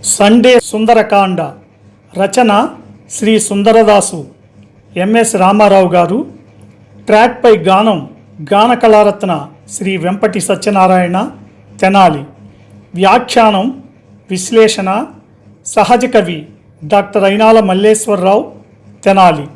Sunday Sundarakanda రచన Shri సుందరదాసు MS Ramarao గారు. ట్రాక్పై గానం గాన కళారత్న శ్రీ వెంపటి సత్యనారాయణ తెనాలి. వ్యాఖ్యానం విశ్లేషణ సహజ కవి డాక్టర్ అయినాల మల్లేశ్వరరావు తెనాలి.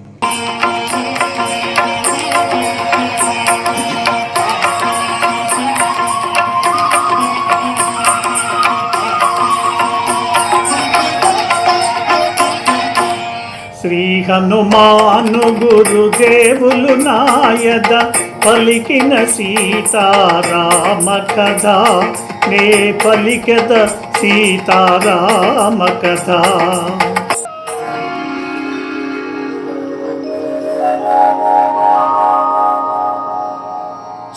శ్రీ హనుమాను గురుదేవులు నాయద పలికిన సీతారామ కథ, నే పలికెద సీతారామ కథ.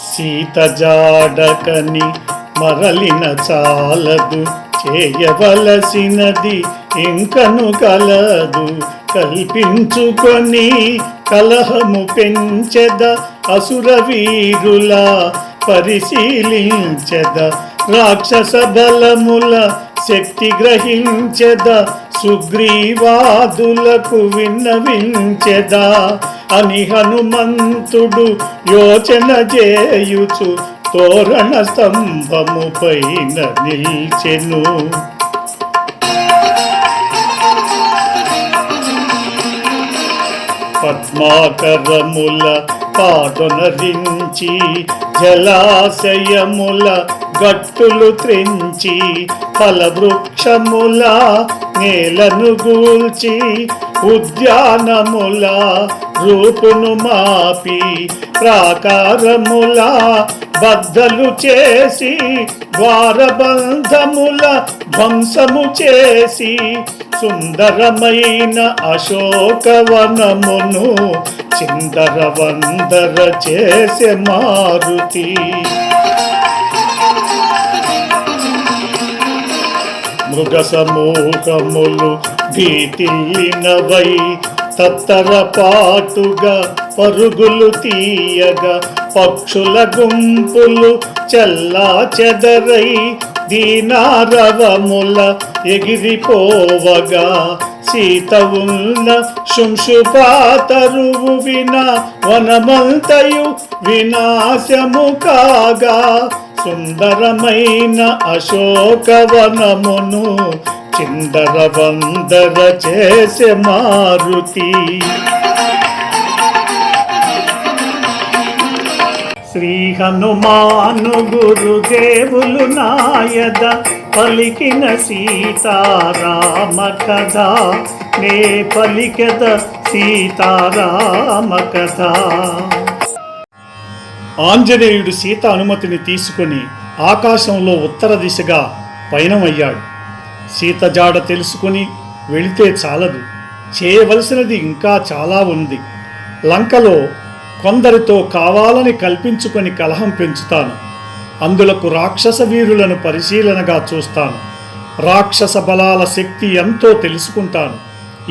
సీత జాడకని మరలిన చాలదు, చేయవలసినది ఇంకను కలదు. కల్పించుకొని కలహము పెంచెద, అసుర వీరుల పరిశీలించెద. రాక్షస బలముల శక్తి గ్రహించెద, సుగ్రీవాదులకు విన్నవించెద అని హనుమంతుడు యోచన చేయుచు తోరణ స్తంభము పైన నిల్చెను. పద్మాకరముల పాదొనరించి జలాశయముల గట్టులు త్రెంచి, ఫలవృక్షముల నేలను గూల్చి, ఉద్యానముల రూపును మాపి, ప్రాకారముల బద్దలు చేసి, ద్వారబంధముల ధ్వంసము చేసి, సుందరమైన అశోకవనమును చిందరవందర చేసే మారుతి. మృగ సమూహములు భీతిల్లినవై తత్తరపాటుగా పరుగులు తీయగా, పక్షుల గుంపులు చల్లా చెదరై దీనారవముల ఎగిరిపోవగా, సీత ఉన్న శుంశుపాతరువు వినా వనమంతయు వినాశము కాగా, సుందరమైన అశోకవనమును చిందరవందర చేసే మారుతి. శ్రీ హనుమాను గురుదేవులు నాయద పలికిన సీతారామ కథ, నే పలికెద సీతారామ కథ. ఆంజనేయుడు సీత అనుమతిని తీసుకొని ఆకాశంలో ఉత్తర దిశగా పయనమయ్యాడు. సీత జాడ తెలుసుకుని వెళితే చాలదు, చేయవలసినది ఇంకా చాలా ఉంది. లంకలో కొందరితో కావాలని కల్పించుకొని కలహం పెంచుతాను. అందులకు రాక్షస వీరులను పరిశీలనగా చూస్తాను. రాక్షస బలాల శక్తి ఎంతో తెలుసుకుంటాను.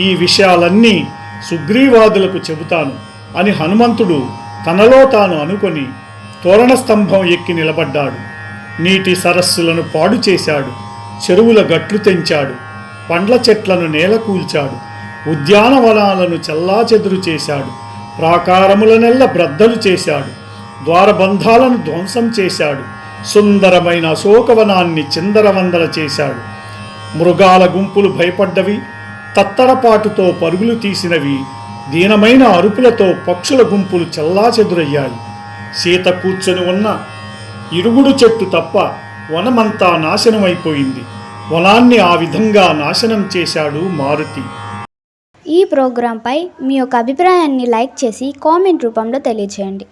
ఈ విషయాలన్నీ సుగ్రీవాదులకు చెబుతాను అని హనుమంతుడు తనలో తాను అనుకొని తోరణ స్తంభం ఎక్కి నిలబడ్డాడు. నీటి సరస్సులను పాడు చేశాడు, చెరువుల గట్లు తెంచాడు, పండ్ల చెట్లను నేలకూల్చాడు, ఉద్యానవనాలను చెల్లాచెదురు చేశాడు, ప్రాకారములనెల్ల బ్రద్దలు చేశాడు, ద్వారబంధాలను ధ్వంసం చేశాడు, సుందరమైన అశోకవనాన్ని చిందరవందర చేశాడు. మృగాల గుంపులు భయపడ్డవి, తత్తరపాటుతో పరుగులు తీసినవి, దీనమైన అరుపులతో పక్షుల గుంపులు చెల్లాచెదురయ్యాయి. సీత కూర్చొని ఉన్న ఇరుగుడు చెట్టు తప్ప వనమంతా నాశనమైపోయింది. వనాన్ని ఆ విధంగా నాశనం చేశాడు మారుతి. ఈ ప్రోగ్రాంపై మీ యొక్క అభిప్రాయాన్ని లైక్ చేసి కామెంట్ రూపంలో తెలియజేయండి.